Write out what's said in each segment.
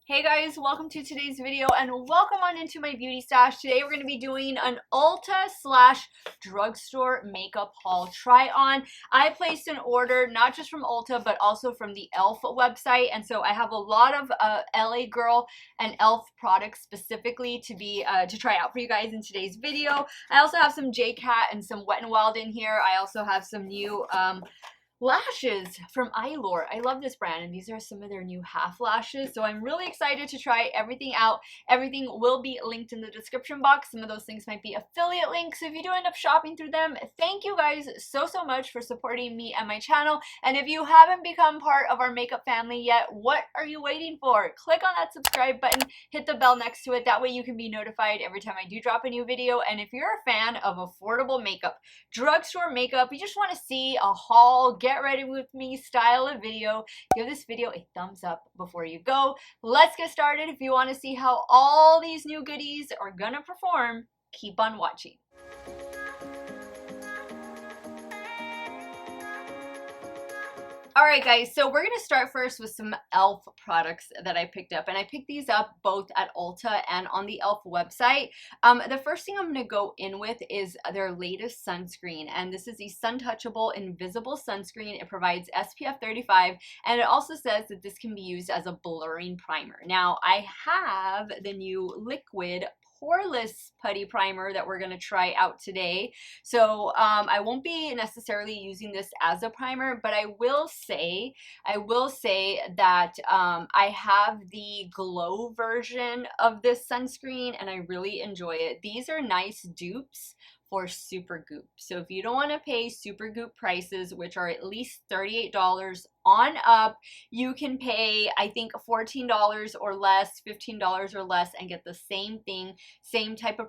Hey guys, welcome to today's video and welcome on into my beauty stash. Today we're going to be doing an Ulta slash drugstore makeup haul try on. I placed an order not just from Ulta but also from the e.l.f. website, and so I have a lot of LA Girl and e.l.f. products specifically to try out for you guys in today's video. I also have some JCat and some Wet n Wild in here. I also have some new lashes from Eylure. I love this brand, and these are some of their new half lashes, so I'm really excited to try everything out. Everything will be linked in the description box. Some of those things might be affiliate links, so if you do end up shopping through them, thank you guys so much for supporting me and my channel. And if you haven't become part of our makeup family yet, what are you waiting for? Click on that subscribe button, hit the bell next to it, that way you can be notified every time I do drop a new video. And if you're a fan of affordable makeup, drugstore makeup, you just want to see a haul, get ready with me style of video, give this video a thumbs up before you go. Let's get started. If you want to see how all these new goodies are gonna perform, keep on watching. Alright guys, so we're going to start first with some e.l.f. products that I picked up, and I picked these up both at Ulta and on the e.l.f. website. The first thing I'm going to go in with is their latest sunscreen, and this is the Suntouchable Invisible Sunscreen. It provides SPF 35, and it also says that this can be used as a blurring primer. Now, I have the new liquid Poreless Putty primer that we're going to try out today. So I won't be necessarily using this as a primer, but I will say that I have the glow version of this sunscreen and I really enjoy it. These are nice dupes for Supergoop. So if you don't want to pay Supergoop prices, which are at least $38 on up, you can pay, I think, $14 or less, $15 or less, and get the same thing, same type of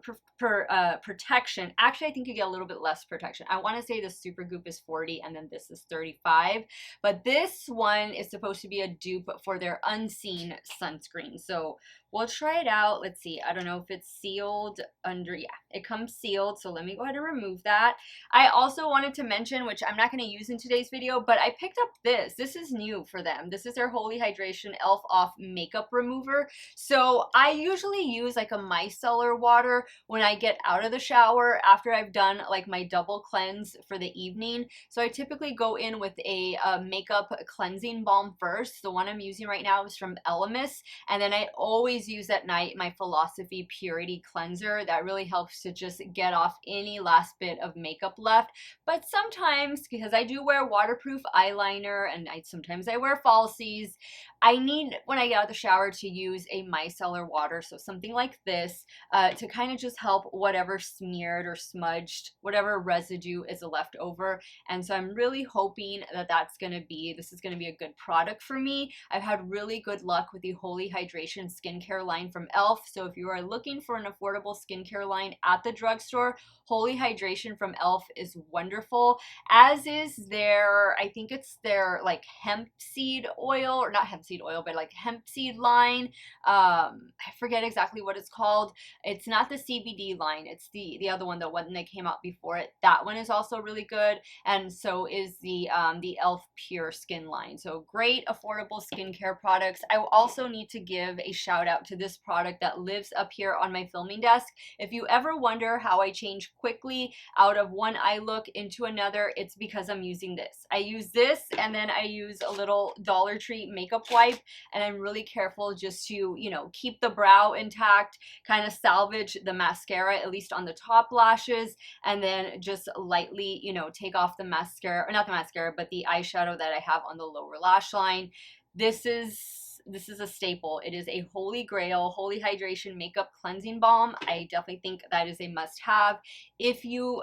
protection. Actually, I think you get a little bit less protection. I want to say the Supergoop is 40 and then this is 35, but this one is supposed to be a dupe for their unseen sunscreen. So we'll try it out. Let's see. I don't know if it's sealed under. Yeah, it comes sealed. So let me go ahead and remove that. I also wanted to mention, which I'm not going to use in today's video, but I picked up this. This is new for them. This is their Holy Hydration e.l.f. Off Makeup Remover. So I usually use like a micellar water when I get out of the shower after I've done like my double cleanse for the evening. So I typically go in with a makeup cleansing balm first. The one I'm using right now is from Elemis, and then I always use at night my Philosophy Purity Cleanser. That really helps to just get off any last bit of makeup left. But sometimes, because I do wear waterproof eyeliner and sometimes I wear falsies, I need, when I get out of the shower, to use a micellar water, so something like this, to kind of just help whatever smeared or smudged, whatever residue is left over. And so I'm really hoping that this is going to be a good product for me. I've had really good luck with the Holy Hydration skincare line from e.l.f. So if you are looking for an affordable skincare line at the drugstore, Holy Hydration from e.l.f. is wonderful, as is their, I think it's their like hemp seed oil, or not hemp seed oil, but like hemp seed line. I forget exactly what it's called. It's not the CBD line, it's the other one, the one that came out before it. That one is also really good, and so is the e.l.f. Pure Skin line. So great affordable skincare products. I also need to give a shout out to this product that lives up here on my filming desk. If you ever wonder how I change quickly out of one eye look into another, it's because I'm using this. I use this, and then I use a little Dollar Tree makeup wipe, and I'm really careful just to, you know, keep the brow intact, kind of salvage the mascara, at least on the top lashes, and then just lightly, you know, take off the mascara, or not the mascara, but the eyeshadow that I have on the lower lash line. This is a staple. It is a holy grail, Holy Hydration Makeup Cleansing Balm. I definitely think that is a must-have. If you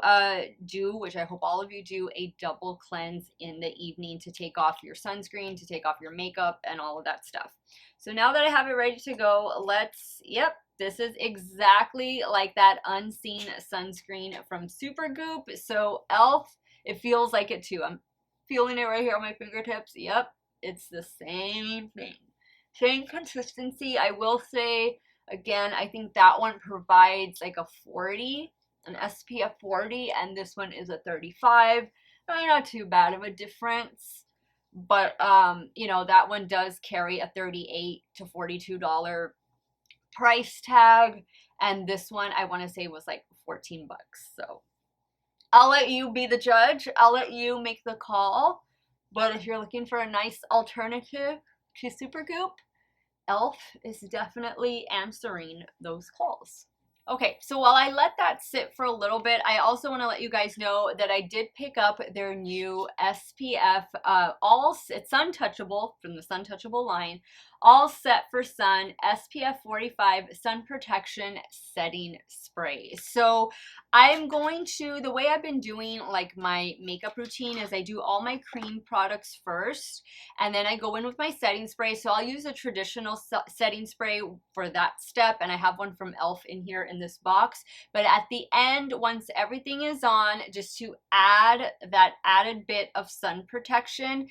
do, which I hope all of you do, a double cleanse in the evening to take off your sunscreen, to take off your makeup, and all of that stuff. So now that I have it ready to go, yep, this is exactly like that unseen sunscreen from Supergoop. So e.l.f., it feels like it too. I'm feeling it right here on my fingertips. Yep, it's the same thing. Same consistency. I will say, again, I think that one provides like a 40, an SPF 40, and this one is a 35. Really not too bad of a difference. but you know, that one does carry a $38 to $42 price tag, and this one I want to say was like 14 bucks. So I'll let you be the judge. I'll let you make the call. But if you're looking for a nice alternative to Supergoop, e.l.f. is definitely answering those calls. Okay, so while I let that sit for a little bit, I also want to let you guys know that I did pick up their new SPF, it's Suntouchable, from the Suntouchable line, all set for sun, SPF 45 sun protection setting spray. So I'm going to, the way I've been doing like my makeup routine is I do all my cream products first, and then I go in with my setting spray. So I'll use a traditional setting spray for that step, and I have one from e.l.f. in here in this box. But at the end, once everything is on, just to add that added bit of sun protection,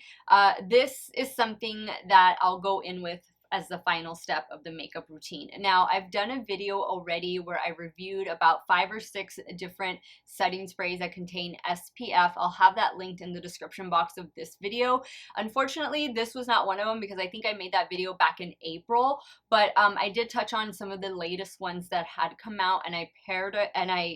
this is something that I'll go in with as the final step of the makeup routine. Now, I've done a video already where I reviewed about 5 or 6 different setting sprays that contain SPF. I'll have that linked in the description box of this video. Unfortunately, this was not one of them because I think I made that video back in April, but I did touch on some of the latest ones that had come out, and I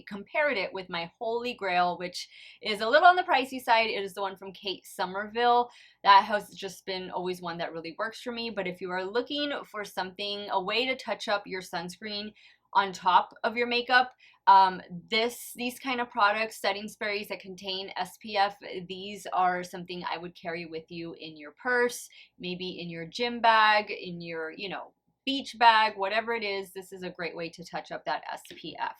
compared it with my Holy Grail, which is a little on the pricey side. It is the one from Kate Somerville. That has just been always one that really works for me. But if you are looking for something, a way to touch up your sunscreen on top of your makeup, these kind of products, setting sprays that contain SPF, these are something I would carry with you in your purse, maybe in your gym bag, in your, you know, beach bag, whatever it is. This is a great way to touch up that SPF.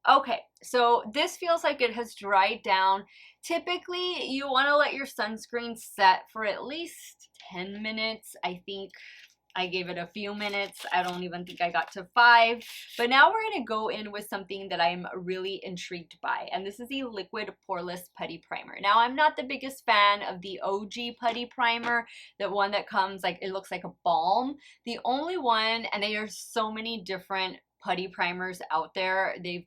Okay, so this feels like it has dried down. Typically, you want to let your sunscreen set for at least 10 minutes. I think I gave it a few minutes. I don't even think I got to 5. But now we're going to go in with something that I'm really intrigued by. And this is the Liquid Poreless Putty Primer. Now, I'm not the biggest fan of the OG Putty Primer, the one that comes like, it looks like a balm. The only one, and there are so many different putty primers out there, they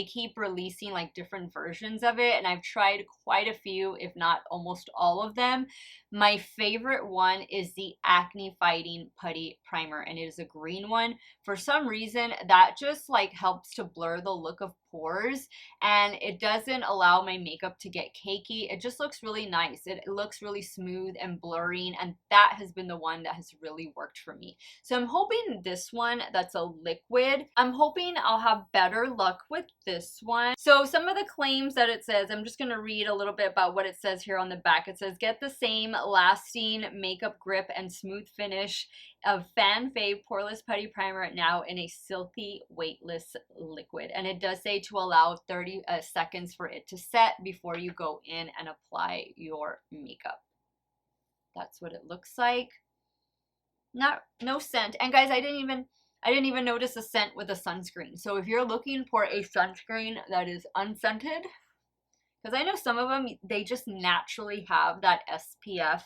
keep releasing like different versions of it, and I've tried quite a few, if not almost all of them. My favorite one is the Acne Fighting Putty Primer, and it is a green one. For some reason, that just like helps to blur the look of pores, and it doesn't allow my makeup to get cakey. It just looks really nice. It looks really smooth and blurring, and that has been the one that has really worked for me. So I'm hoping this one, that's a liquid, I'm hoping I'll have better luck with this one. So some of the claims that it says, I'm just going to read a little bit about what it says here on the back. It says, get the same lasting makeup grip and smooth finish of fan fave Poreless Putty Primer now in a silky weightless liquid. And it does say to allow 30 seconds for it to set before you go in and apply your makeup. That's what it looks like. No scent. And guys, I didn't even notice a scent with a sunscreen. So if you're looking for a sunscreen that is unscented, because I know some of them, they just naturally have that SPF,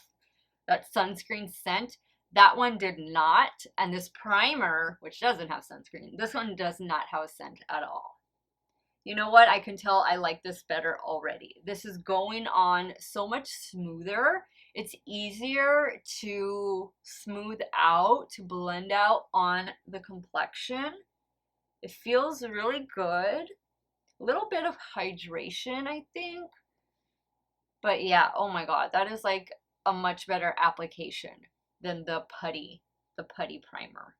that sunscreen scent. That one did not. And this primer, which doesn't have sunscreen, this one does not have a scent at all. You know what? I can tell I like this better already. This is going on so much smoother. It's easier to smooth out, to blend out on the complexion. It feels really good. A little bit of hydration, I think. But yeah, oh my god, that is like a much better application than the putty primer.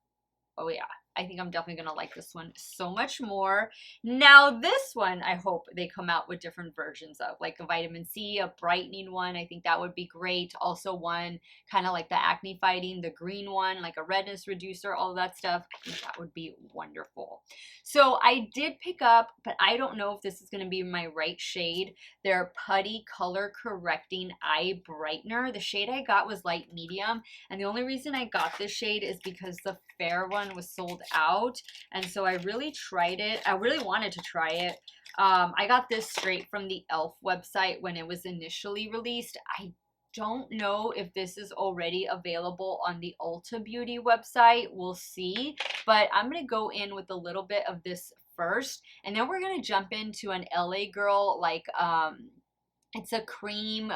Oh yeah, I think I'm definitely gonna like this one so much more. Now this one, I hope they come out with different versions of, like a vitamin C, a brightening one. I think that would be great. Also one kind of like the acne fighting, the green one, like a redness reducer, all of that stuff. I think that would be wonderful. So I did pick up, but I don't know if this is gonna be my right shade, their Putty Color Correcting Eye Brightener. The shade I got was light medium, and the only reason I got this shade is because the fair one was sold out, and so I really tried it. I really wanted to try it. I got this straight from the e.l.f. website when it was initially released. I don't know if this is already available on the Ulta Beauty website. We'll see, but I'm gonna go in with a little bit of this first, and then we're gonna jump into an LA Girl like It's a cream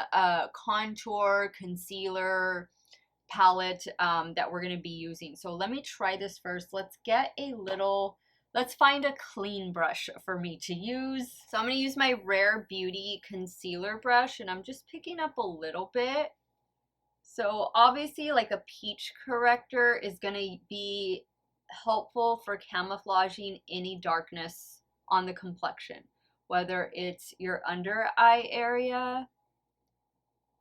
contour concealer palette that we're going to be using. So let me try this first. Let's find a clean brush for me to use. So I'm going to use my Rare Beauty concealer brush, and I'm just picking up a little bit. So obviously, like, a peach corrector is going to be helpful for camouflaging any darkness on the complexion, whether it's your under eye area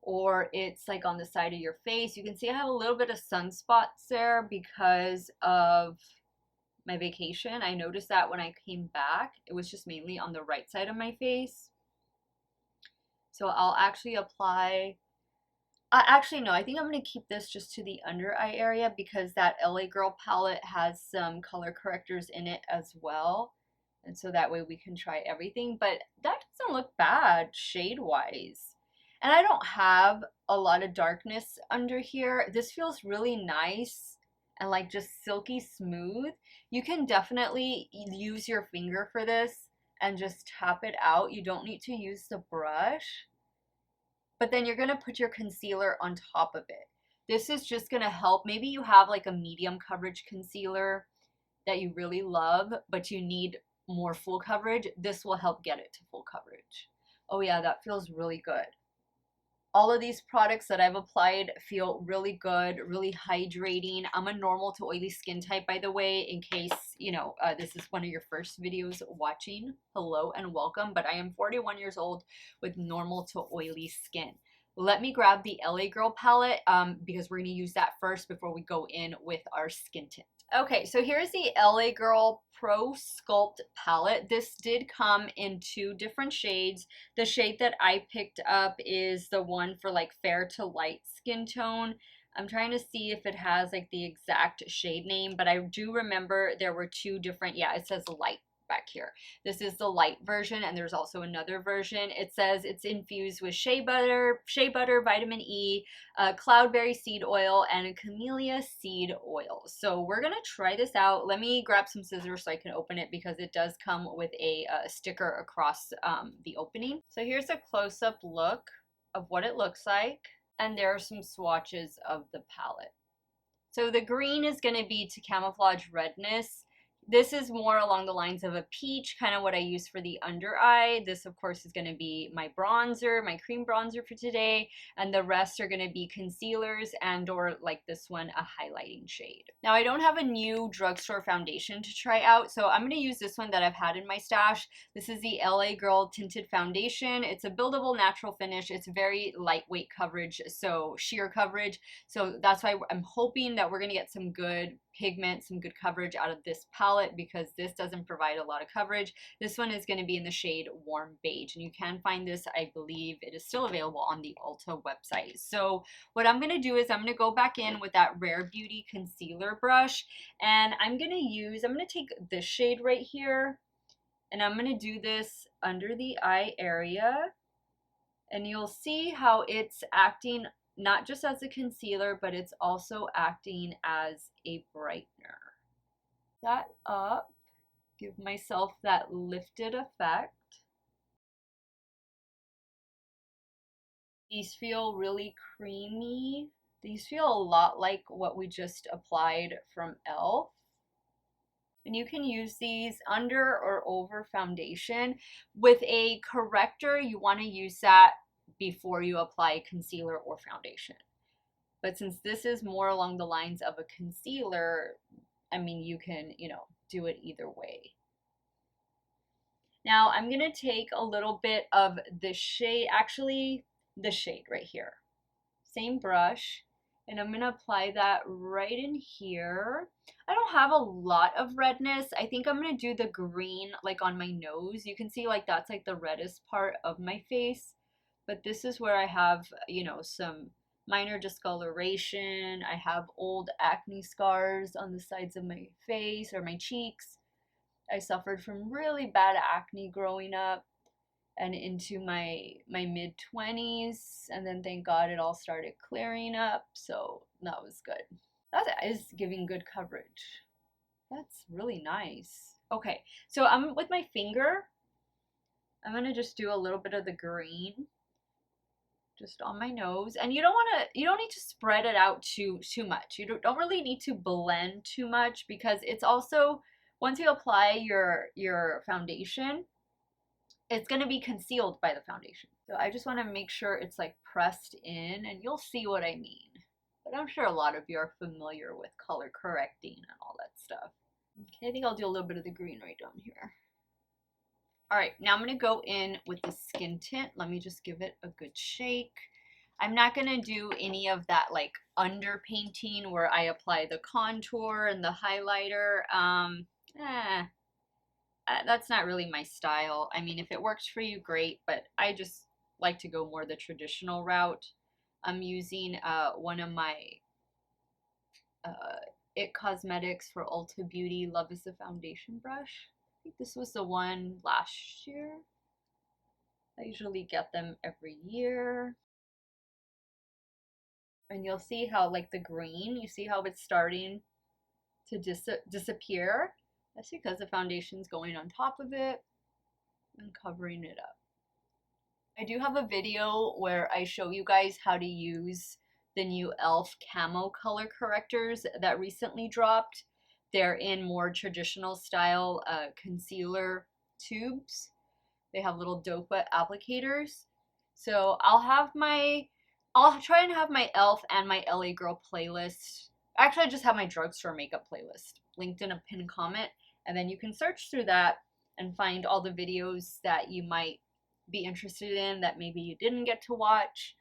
or it's like on the side of your face. You can see I have a little bit of sunspots there because of my vacation. I noticed that when I came back, it was just mainly on the right side of my face. So I'll actually apply, actually no, I think I'm going to keep this just to the under eye area because that LA Girl palette has some color correctors in it as well. And so that way we can try everything, but that doesn't look bad shade wise. And I don't have a lot of darkness under here. This feels really nice and like just silky smooth. You can definitely use your finger for this and just tap it out. You don't need to use the brush. But then you're gonna put your concealer on top of it. This is just gonna help. Maybe you have like a medium coverage concealer that you really love, but you need more full coverage. This will help get it to full coverage. Oh yeah, that feels really good. All of these products that I've applied feel really good, really hydrating. I'm a normal to oily skin type, by the way, in case, you know, this is one of your first videos watching. Hello and welcome, but I am 41 years old with normal to oily skin. Let me grab the LA Girl palette because we're going to use that first before we go in with our skin tint. Okay, so here's the LA Girl Pro Sculpt palette. This did come in 2 different shades. The shade that I picked up is the one for like fair to light skin tone. I'm trying to see if it has like the exact shade name, but I do remember there were 2 different, yeah, it says light back here. This is the light version, and there's also another version. It says it's infused with shea butter, vitamin E, cloudberry seed oil, and a camellia seed oil. So we're gonna try this out. Let me grab some scissors so I can open it because it does come with a sticker across the opening. So here's a close-up look of what it looks like, and there are some swatches of the palette. So the green is going to be to camouflage redness. This is more along the lines of a peach, kind of what I use for the under eye. This, of course, is going to be my bronzer, my cream bronzer for today, and the rest are going to be concealers and or, like this one, a highlighting shade. Now, I don't have a new drugstore foundation to try out, so I'm going to use this one that I've had in my stash. This is the LA Girl Tinted Foundation. It's a buildable natural finish. It's very lightweight coverage, so sheer coverage. So that's why I'm hoping that we're going to get some good pigment, some good coverage out of this palette because this doesn't provide a lot of coverage. This one is going to be in the shade Warm Beige, and you can find this, I believe it is still available on the Ulta website. So what I'm going to do is I'm going to go back in with that Rare Beauty concealer brush, and I'm going to take this shade right here, and I'm going to do this under the eye area, and you'll see how it's acting not just as a concealer, but it's also acting as a brightener. That up, give myself that lifted effect. These feel really creamy. These feel a lot like what we just applied from e.l.f. And you can use these under or over foundation. With a corrector, you want to use that before you apply concealer or foundation. But since this is more along the lines of a concealer, I mean, you can, you know, do it either way. Now I'm going to take a little bit of the shade, actually the shade right here. Same brush, and I'm going to apply that right in here. I don't have a lot of redness. I think I'm going to do the green like on my nose. You can see like that's like the reddest part of my face. But this is where I have, you know, some minor discoloration. I have old acne scars on the sides of my face or my cheeks. I suffered from really bad acne growing up and into my mid-20s, and then thank God it all started clearing up, so that was good. That is giving good coverage. That's really nice. Okay, so I'm with my finger, I'm gonna just do a little bit of the green, just on my nose. And you don't need to spread it out too much. You don't really need to blend too much, because it's also, once you apply your foundation, it's going to be concealed by the foundation. So I just want to make sure it's like pressed in, and you'll see what I mean. But I'm sure a lot of you are familiar with color correcting and all that stuff. Okay, I think I'll do a little bit of the green right down here. All right, now I'm going to go in with the skin tint. Let me just give it a good shake. I'm not going to do any of that like underpainting where I apply the contour and the highlighter. That's not really my style. I mean, if it works for you, great, but I just like to go more the traditional route. I'm using one of my It Cosmetics for Ulta Beauty Love is a foundation brush. I think this was the one last year. I usually get them every year. And you'll see how like the green, you see how it's starting to disappear. That's because the foundation's going on top of it and covering it up. I do have a video where I show you guys how to use the new e.l.f. camo color correctors that recently dropped. They're in more traditional style concealer tubes. They have little dopa applicators. So I'll try and have my e.l.f. and my LA Girl playlist. Actually, I just have my drugstore makeup playlist linked in a pinned comment, and then you can search through that and find all the videos that you might be interested in that maybe you didn't get to watch,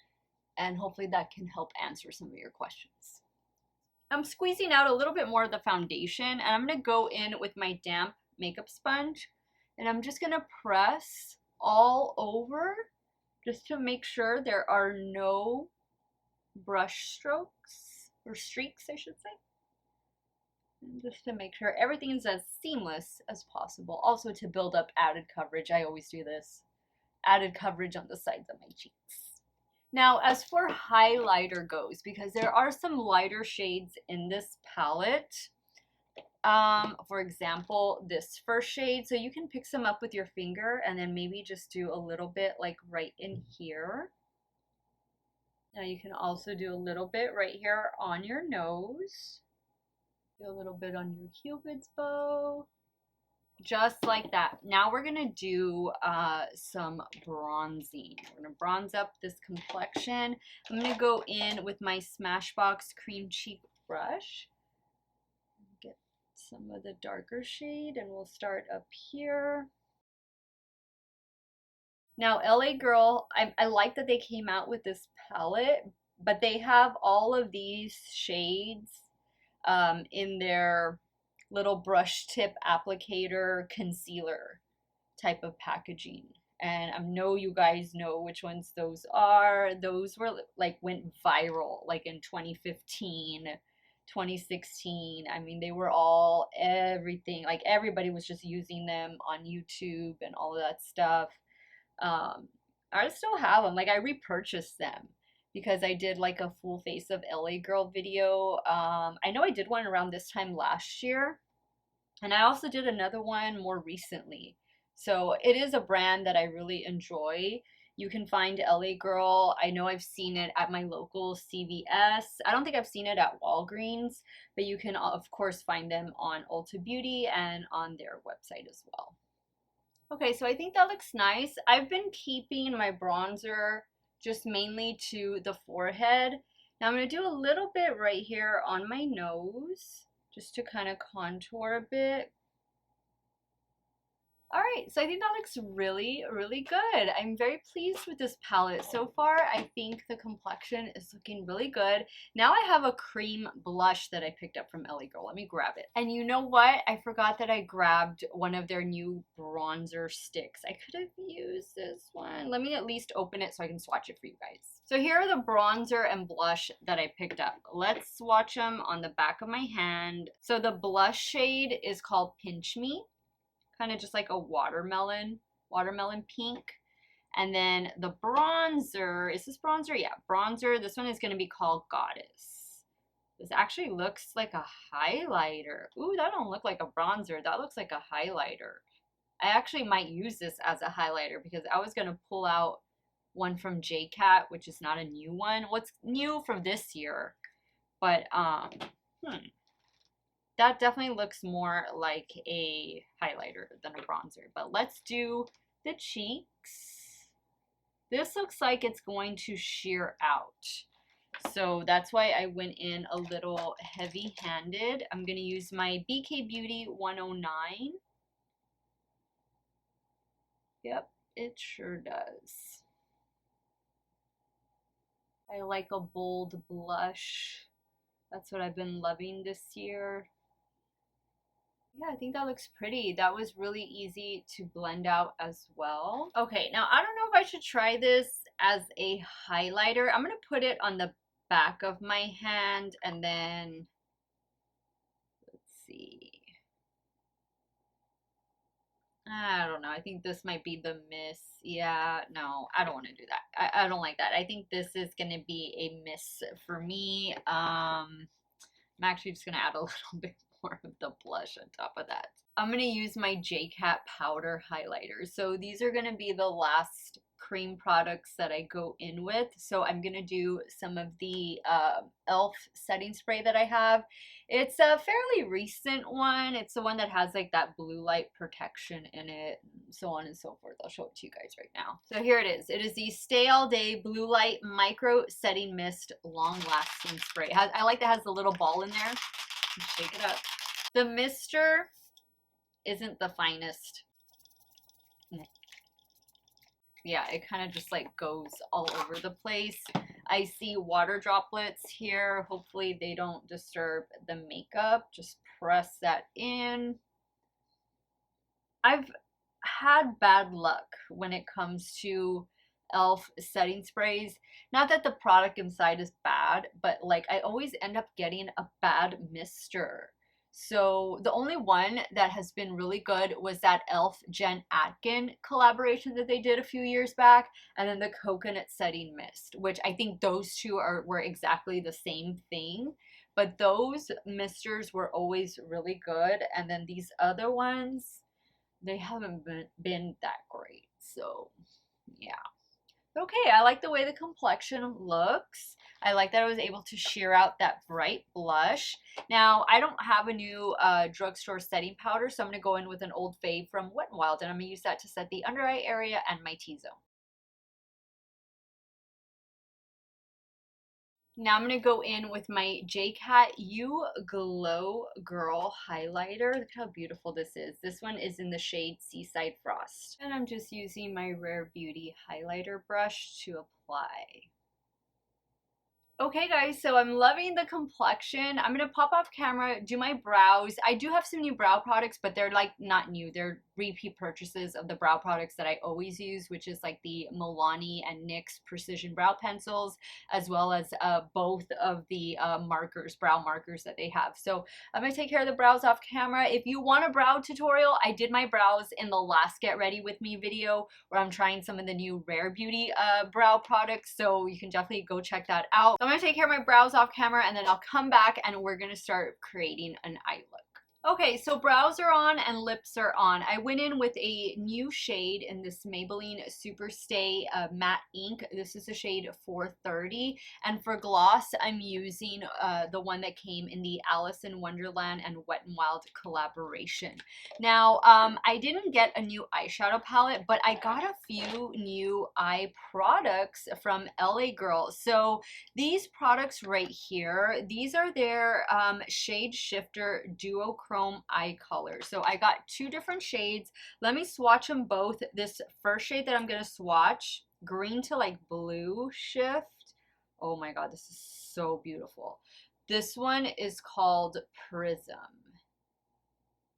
and hopefully that can help answer some of your questions. I'm squeezing out a little bit more of the foundation, and I'm going to go in with my damp makeup sponge, and I'm just going to press all over just to make sure there are no brush strokes, or streaks I should say, and just to make sure everything is as seamless as possible. Also to build up added coverage, I always do this, added coverage on the sides of my cheeks. Now, as for highlighter goes, because there are some lighter shades in this palette, for example, this first shade, so you can pick some up with your finger and then maybe just do a little bit like right in here. Now you can also do a little bit right here on your nose, do a little bit on your Cupid's bow, just like that. Now we're gonna do some bronzing. We're gonna bronze up this complexion. I'm gonna go in with my Smashbox Cream Cheek brush, get some of the darker shade, and we'll start up here. Now LA Girl, I like that they came out with this palette, but they have all of these shades in their little brush tip applicator concealer type of packaging, and I know you guys know which ones those are. Those were like went viral like in 2015, 2016. I mean, they were all everything, like everybody was just using them on YouTube and all of that stuff. I still have them, like I repurchased them because I did like a full face of LA Girl video. I know I did one around this time last year, and I also did another one more recently. So it is a brand that I really enjoy. You can find LA Girl. I know I've seen it at my local CVS. I don't think I've seen it at Walgreens, but you can of course find them on Ulta Beauty and on their website as well. Okay, so I think that looks nice. I've been keeping my bronzer just mainly to the forehead. Now I'm going to do a little bit right here on my nose, just to kind of contour a bit. Alright, so I think that looks really, really good. I'm very pleased with this palette so far. I think the complexion is looking really good. Now I have a cream blush that I picked up from LA Girl. Let me grab it. And you know what? I forgot that I grabbed one of their new bronzer sticks. I could have used this one. Let me at least open it so I can swatch it for you guys. So here are the bronzer and blush that I picked up. Let's swatch them on the back of my hand. So the blush shade is called Pinch Me. Kind of just like a watermelon pink. And then the bronzer, is this bronzer? Yeah, bronzer. This one is going to be called Goddess. This actually looks like a highlighter. Ooh, that don't look like a bronzer. That looks like a highlighter. I actually might use this as a highlighter because I was going to pull out one from JCat, which is not a new one. What's new from this year? But that definitely looks more like a highlighter than a bronzer. But let's do the cheeks. This looks like it's going to sheer out. So that's why I went in a little heavy-handed. I'm going to use my BK Beauty 109. Yep, it sure does. I like a bold blush. That's what I've been loving this year. Yeah, I think that looks pretty. That was really easy to blend out as well. Okay, now I don't know if I should try this as a highlighter. I'm going to put it on the back of my hand and then, let's see. I don't know. I think this might be the miss. Yeah, no, I don't want to do that. I don't like that. I think this is going to be a miss for me. I'm actually just going to add a little bit more of the blush on top of that. I'm going to use my JCat powder highlighter. So these are going to be the last cream products that I go in with. So I'm going to do some of the e.l.f. setting spray that I have. It's a fairly recent one. It's the one that has like that blue light protection in it, and so on and so forth. I'll show it to you guys right now. So here it is. It is the Stay All Day Blue Light Micro Setting Mist Long Lasting Spray. I like that it has the little ball in there. Shake it up. The mister isn't the finest. Yeah, it kind of just like goes all over the place. I see water droplets here. Hopefully they don't disturb the makeup. Just press that in. I've had bad luck when it comes to e.l.f. setting sprays. Not that the product inside is bad, but like I always end up getting a bad mister. So the only one that has been really good was that e.l.f. Jen Atkin collaboration that they did a few years back, and then the coconut setting mist, which I think those two were exactly the same thing. But those misters were always really good, and then these other ones, they haven't been that great. So yeah. Okay, I like the way the complexion looks. I like that I was able to sheer out that bright blush. Now, I don't have a new drugstore setting powder, so I'm going to go in with an old fave from Wet n Wild, and I'm going to use that to set the under eye area and my T-zone. Now I'm going to go in with my JCat You Glow Girl highlighter. Look how beautiful this is. This one is in the shade Seaside Frost. And I'm just using my Rare Beauty highlighter brush to apply. Okay guys, so I'm loving the complexion. I'm going to pop off camera, do my brows. I do have some new brow products, but they're like not new. They're repeat purchases of the brow products that I always use, which is like the Milani and NYX Precision Brow Pencils, as well as both of the brow markers that they have. So I'm going to take care of the brows off camera. If you want a brow tutorial, I did my brows in the last Get Ready With Me video where I'm trying some of the new Rare Beauty brow products. So you can definitely go check that out. So I'm going to take care of my brows off camera and then I'll come back and we're going to start creating an eye look. Okay, so brows are on and lips are on. I went in with a new shade in this Maybelline Super Stay Matte Ink. This is the shade 430. And for gloss, I'm using the one that came in the Alice in Wonderland and Wet n Wild collaboration. Now, I didn't get a new eyeshadow palette, but I got a few new eye products from LA Girl. So these products right here, these are their Shade Shifter Duochrome eye color. So I got two different shades. Let me swatch them both. This first shade that I'm going to swatch, green to like blue shift. Oh my god, this is so beautiful. This one is called Prism.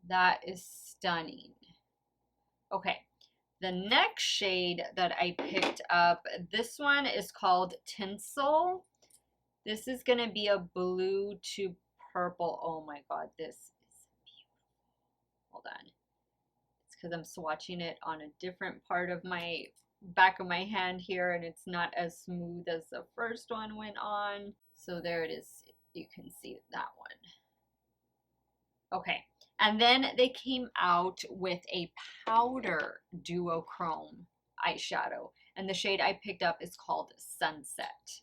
That is stunning. Okay. The next shade that I picked up, this one is called Tinsel. This is going to be a blue to purple. Oh my god, this is beautiful. Hold on. It's because I'm swatching it on a different part of my back of my hand here, and it's not as smooth as the first one went on. So there it is. You can see that one. Okay. And then they came out with a powder duochrome eyeshadow. and the shade I picked up is called Sunset.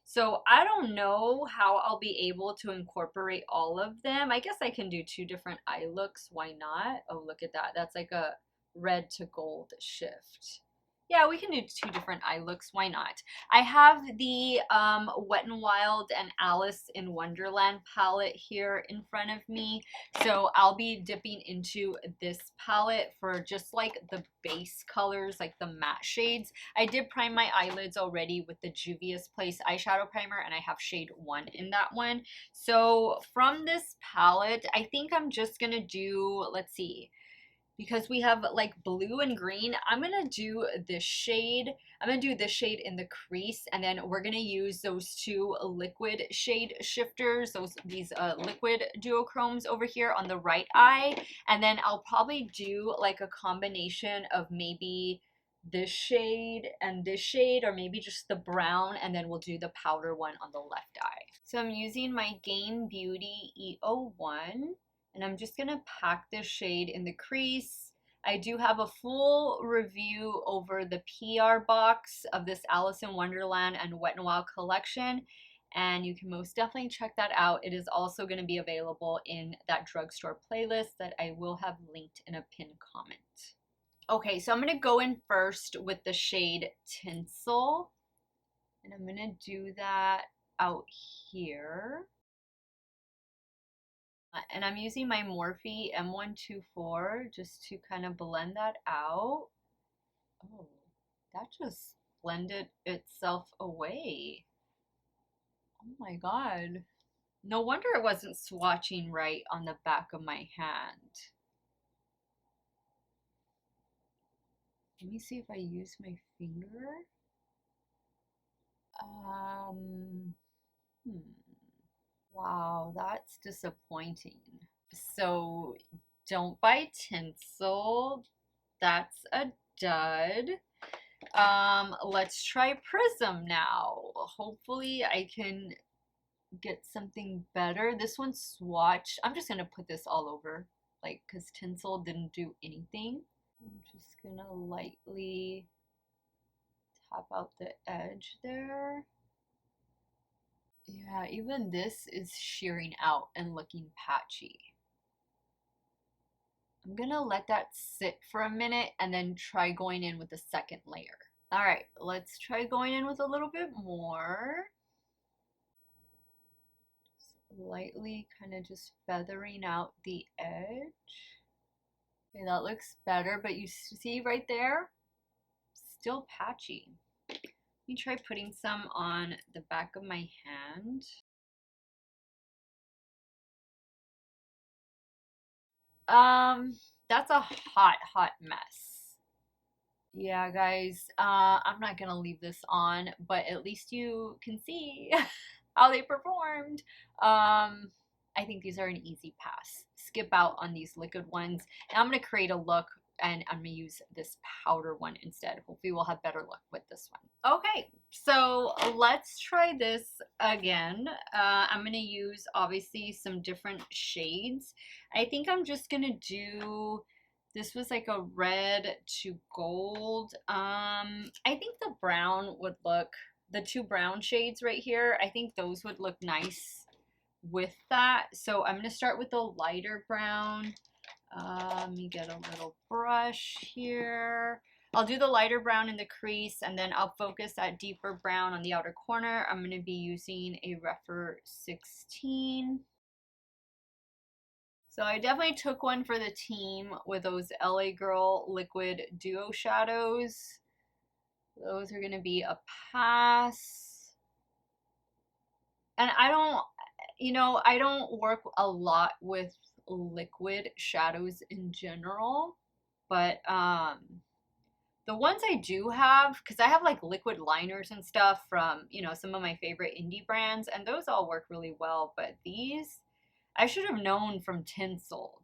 So I don't know how I'll be able to incorporate all of them. I guess I can do 2 different eye looks. Why not? Oh, look at that. That's like a red to gold shift. Yeah, we can do 2 different eye looks. Why not? I have the Wet n Wild and Alice in Wonderland palette here in front of me. So I'll be dipping into this palette for just like the base colors, like the matte shades. I did prime my eyelids already with the Juvia's Place eyeshadow primer, and I have shade 1 in that one. So from this palette, I think I'm just gonna do, let's see, because we have like blue and green, I'm gonna do this shade. I'm gonna do this shade in the crease, and then we're gonna use those 2 liquid shade shifters, these liquid duochromes over here on the right eye, and then I'll probably do like a combination of maybe this shade and this shade, or maybe just the brown, and then we'll do the powder one on the left eye. So I'm using my Game Beauty E01. And I'm just gonna pack this shade in the crease. I do have a full review over the PR box of this Alice in Wonderland and Wet n Wild collection, and you can most definitely check that out. It is also going to be available in that drugstore playlist that I will have linked in a pinned comment. Okay, so I'm going to go in first with the shade Tinsel, and I'm going to do that out here. And I'm using my Morphe M124 just to kind of blend that out. Oh, that just blended itself away. Oh my god. No wonder it wasn't swatching right on the back of my hand. Let me see if I use my finger. Wow, that's disappointing. So don't buy tinsel. That's a dud. Let's try Prism now. Hopefully I can get something better. This one's swatched. I'm just gonna put this all over, like, because tinsel didn't do anything. I'm just gonna lightly tap out the edge there. Yeah, even this is shearing out and looking patchy. I'm gonna let that sit for a minute and then try going in with the second layer. All right, let's try going in with a little bit more. Just lightly kind of just feathering out the edge. Okay, that looks better, but you see right there, still patchy. Let me try putting some on the back of my hand. That's a hot mess. Yeah, guys, I'm not gonna leave this on, but at least you can see how they performed. I think these are an easy pass. Skip out on these liquid ones. And I'm gonna create a look, and I'm gonna use this powder one instead. Hopefully we'll have better luck with this one. Okay, so let's try this again. I'm gonna use obviously some different shades. I think I'm just gonna do, this was like a red to gold. I think the brown would look, the 2 brown shades right here, I think those would look nice with that. So I'm gonna start with the lighter brown. Let me get a little brush here. I'll do the lighter brown in the crease, and then I'll focus that deeper brown on the outer corner. I'm going to be using a Rephr 16. So I definitely took one for the team with those LA Girl liquid duo shadows. Those are going to be a pass. And I don't work a lot with liquid shadows in general, but the ones I do have, because I have like liquid liners and stuff from, some of my favorite indie brands, and those all work really well, but these I should have known from tinsel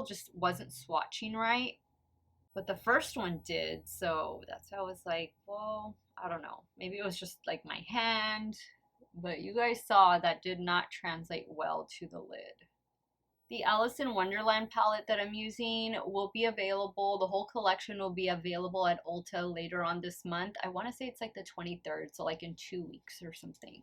just wasn't swatching right, but the first one did. So that's why I was like, well, I don't know, maybe it was just like my hand, but you guys saw that did not translate well to the lid. The Alice in Wonderland palette that I'm using will be available. The whole collection will be available at Ulta later on this month. I want to say it's like the 23rd, so like in 2 weeks or something.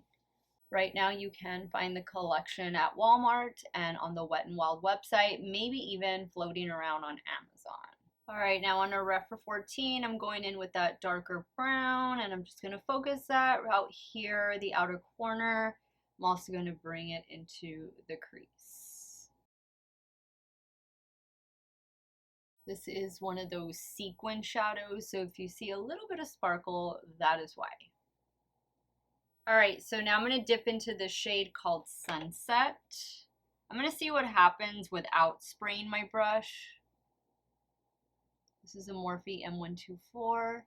Right now you can find the collection at Walmart and on the Wet n Wild website, maybe even floating around on Amazon. All right, now on a ref for 14, I'm going in with that darker brown, and I'm just going to focus that out here, the outer corner. I'm also going to bring it into the crease. This is one of those sequin shadows, so if you see a little bit of sparkle, that is why. All right, so now I'm going to dip into the shade called Sunset. I'm going to see what happens without spraying my brush. This is a Morphe M124.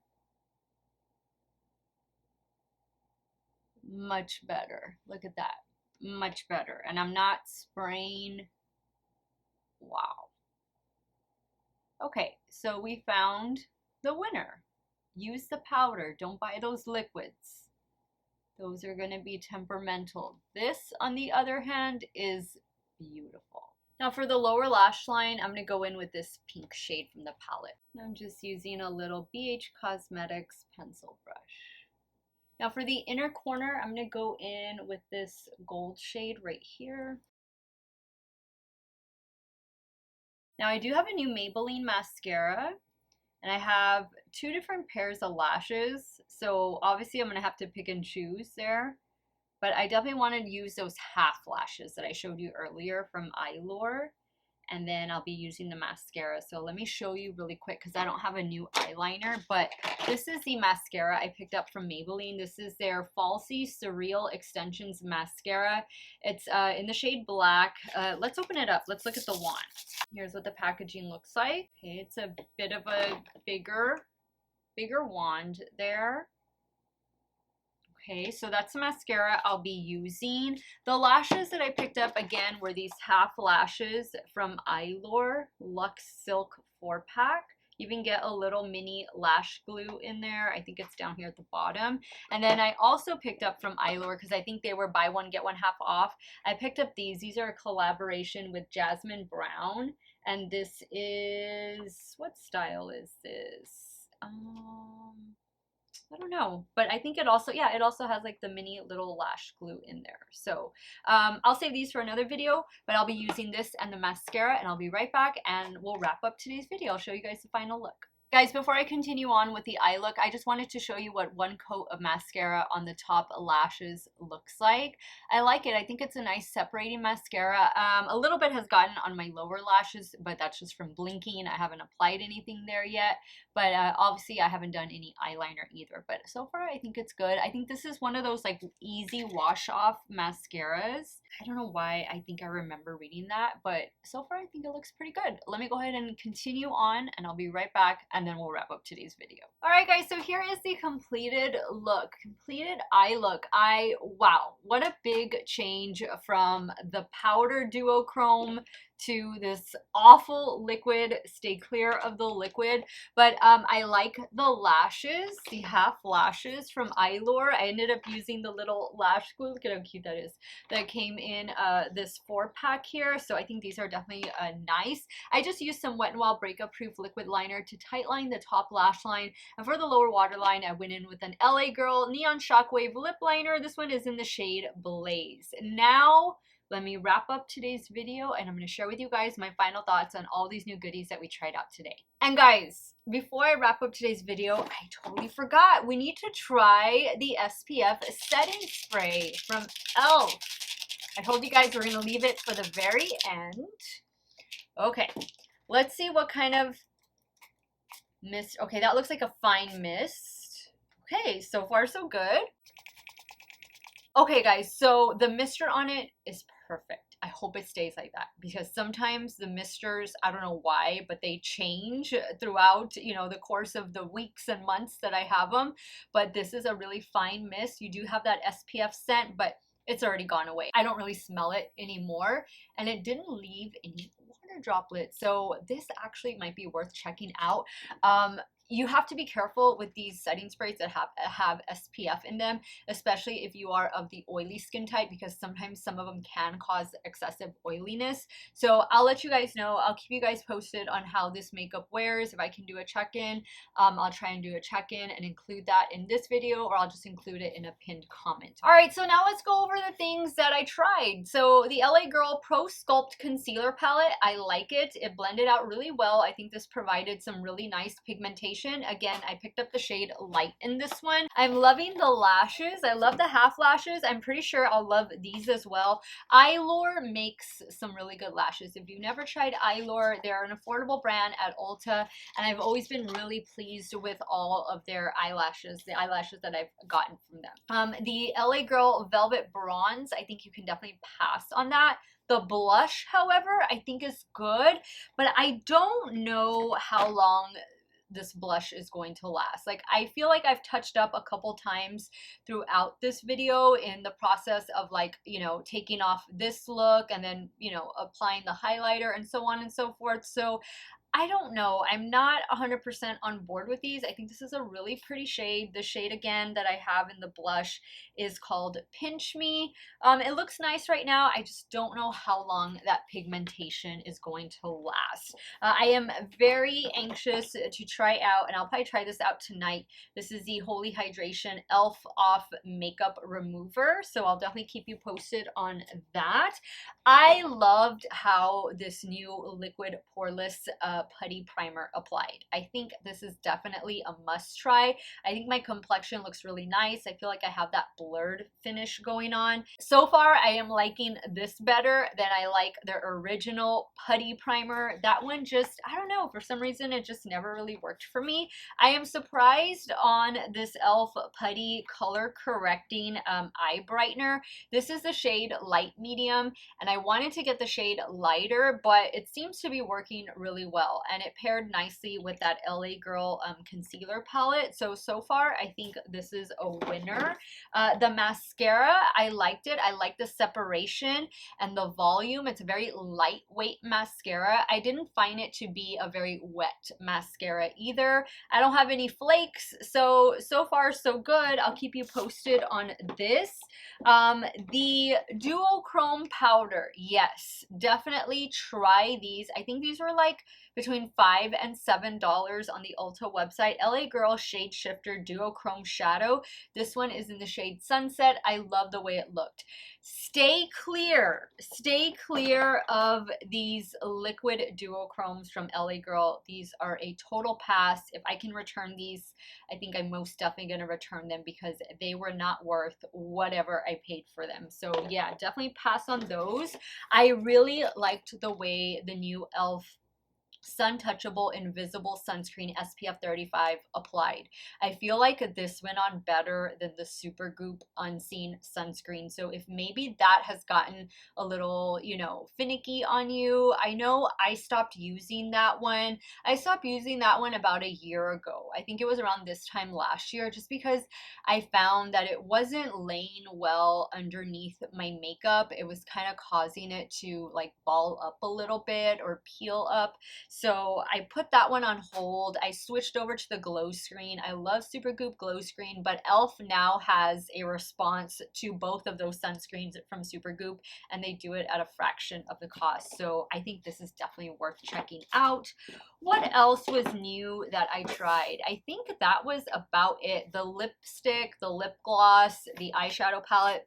Much better. Look at that. Much better. And I'm not spraying. Wow. Okay, so we found the winner. Use the powder. Don't buy those liquids. Those are going to be temperamental. This, on the other hand, is beautiful. Now for the lower lash line, I'm going to go in with this pink shade from the palette. I'm just using a little BH Cosmetics pencil brush. Now for the inner corner, I'm going to go in with this gold shade right here. Now I do have a new Maybelline mascara, and I have 2 different pairs of lashes, so obviously I'm going to have to pick and choose there. But I definitely want to use those half lashes that I showed you earlier from Eylure. And then I'll be using the mascara. So let me show you really quick because I don't have a new eyeliner. But this is the mascara I picked up from Maybelline. This is their Falsies Surreal Extensions Mascara. It's in the shade black. Let's open it up. Let's look at the wand. Here's what the packaging looks like. Okay, it's a bit of a bigger wand there. Okay, so that's the mascara I'll be using. The lashes that I picked up, again, were these half lashes from Eylure Luxe Silk 4-pack. You even get a little mini lash glue in there. I think it's down here at the bottom. And then I also picked up from Eylure, because I think they were buy one, get one half off. I picked up these. These are a collaboration with Jasmine Brown. And this is, what style is this? I don't know, but I think it also, yeah, it also has like the mini little lash glue in there. So I'll save these for another video, but I'll be using this and the mascara, and I'll be right back and we'll wrap up today's video. I'll show you guys the final look. Guys, before I continue on with the eye look, I just wanted to show you what one coat of mascara on the top lashes looks like. I like it. I think it's a nice separating mascara. A little bit has gotten on my lower lashes, but that's just from blinking. I haven't applied anything there yet, but obviously I haven't done any eyeliner either. But so far, I think it's good. I think this is one of those like easy wash off mascaras. I don't know why I think I remember reading that, but so far I think it looks pretty good. Let me go ahead and continue on, and I'll be right back, and then we'll wrap up today's video. All right, guys, so here is the completed look, completed eye look. Wow, what a big change from the powder duochrome to this awful liquid. Stay clear of the liquid, but I like the lashes, the half lashes from Eylure. I ended up using the little lash glue. Look at how cute that is. That came in this 4-pack here, so I think these are definitely nice. I just used some Wet n Wild Breakup Proof liquid liner to tightline the top lash line, and for the lower waterline, I went in with an LA Girl Neon Shockwave lip liner. This one is in the shade Blaze. Now, let me wrap up today's video, and I'm going to share with you guys my final thoughts on all these new goodies that we tried out today. And guys, before I wrap up today's video, I totally forgot. We need to try the SPF setting spray from e.l.f. I told you guys we're going to leave it for the very end. Okay, let's see what kind of mist. Okay, that looks like a fine mist. Okay, so far so good. Okay, guys, so the mister on it is perfect. I hope it stays like that, because sometimes the misters, I don't know why, but they change throughout, you know, the course of the weeks and months that I have them. But this is a really fine mist. You do have that SPF scent, but it's already gone away. I don't really smell it anymore, and it didn't leave any water droplets. So this actually might be worth checking out. you have to be careful with these setting sprays that have SPF in them, especially if you are of the oily skin type, because sometimes some of them can cause excessive oiliness. So I'll let you guys know. I'll keep you guys posted on how this makeup wears. If I can do a check-in, I'll try and do a check-in and include that in this video, or I'll just include it in a pinned comment. All right, so now let's go over the things that I tried. So the LA Girl Pro Sculpt Concealer Palette, I like it. It blended out really well. I think this provided some really nice pigmentation. Again, I picked up the shade Light in this one. I'm loving the lashes. I love the half lashes. I'm pretty sure I'll love these as well. Eylure makes some really good lashes. If you've never tried Eylure, they're an affordable brand at Ulta, and I've always been really pleased with all of their eyelashes, the eyelashes that I've gotten from them. The LA Girl Velvet Bronze, I think you can definitely pass on that. The blush, however, I think is good, but I don't know how long this blush is going to last. Like, I feel like I've touched up a couple times throughout this video in the process of, like, you know, taking off this look and then, you know, applying the highlighter and so on and so forth. So I don't know. I'm not 100% on board with these. I think this is a really pretty shade. The shade, again, that I have in the blush is called Pinch Me. It looks nice right now. I just don't know how long that pigmentation is going to last. I am very anxious to try out, and I'll probably try this out tonight. This is the Holy Hydration e.l.f. Off Makeup Remover, so I'll definitely keep you posted on that. I loved how this new liquid poreless putty primer applied. I think this is definitely a must try. I think my complexion looks really nice. I feel like I have that blurred finish going on. So far, I am liking this better than I like their original putty primer. That one just, I don't know, for some reason it just never really worked for me. I am surprised on this e.l.f. Putty Color Correcting Eye Brightener. This is the shade Light Medium, and I wanted to get the shade lighter, but it seems to be working really well. And it paired nicely with that LA Girl concealer palette. So far, I think this is a winner. The mascara, I liked it. I like the separation and the volume. It's a very lightweight mascara. I didn't find it to be a very wet mascara either. I don't have any flakes, so far so good. I'll keep you posted on this. The Duochrome powder, yes, definitely try these. I think these were like between $5 and $7 on the Ulta website. LA Girl Shade Shifter Duochrome Shadow. This one is in the shade Sunset. I love the way it looked. Stay clear of these liquid duochromes from LA Girl. These are a total pass. If I can return these, I think I'm most definitely going to return them because they were not worth whatever I paid for them. So yeah, definitely pass on those. I really liked the way the new e.l.f. Suntouchable Invisible Sunscreen SPF 35 applied. I feel like this went on better than the Supergoop Unseen Sunscreen. So if maybe that has gotten a little, you know, finicky on you, I know I stopped using that one. I stopped using that one about a year ago. I think it was around this time last year, just because I found that it wasn't laying well underneath my makeup. It was kind of causing it to like ball up a little bit or peel up. So I put that one on hold. I switched over to the Glow Screen. I love Supergoop Glow Screen, but e.l.f. now has a response to both of those sunscreens from Supergoop, and they do it at a fraction of the cost. So I think this is definitely worth checking out. What else was new that I tried? I think that was about it. The lipstick, the lip gloss, the eyeshadow palette,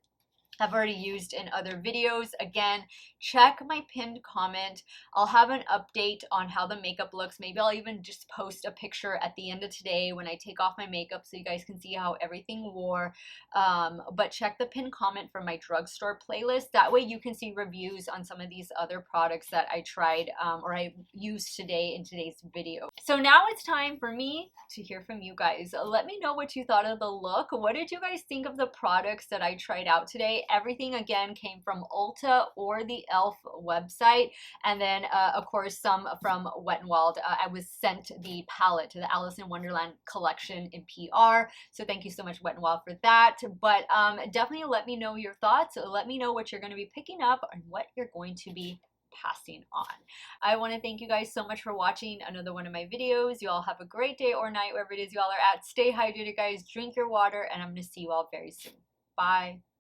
I've already used in other videos. Again, check my pinned comment. I'll have an update on how the makeup looks. Maybe I'll even just post a picture at the end of today when I take off my makeup so you guys can see how everything wore. But check the pinned comment for my drugstore playlist. That way you can see reviews on some of these other products that I tried or I used today in today's video. So now it's time for me to hear from you guys. Let me know what you thought of the look. What did you guys think of the products that I tried out today? Everything again came from Ulta or the e.l.f. website, and then of course some from Wet n Wild. I was sent the palette to the Alice in Wonderland collection in PR, so thank you so much Wet n Wild for that. But definitely let me know your thoughts. Let me know what you're going to be picking up and what you're going to be passing on. I want to thank you guys so much for watching another one of my videos. You all have a great day or night wherever it is you all are at. Stay hydrated, guys. Drink your water, and I'm going to see you all very soon. Bye.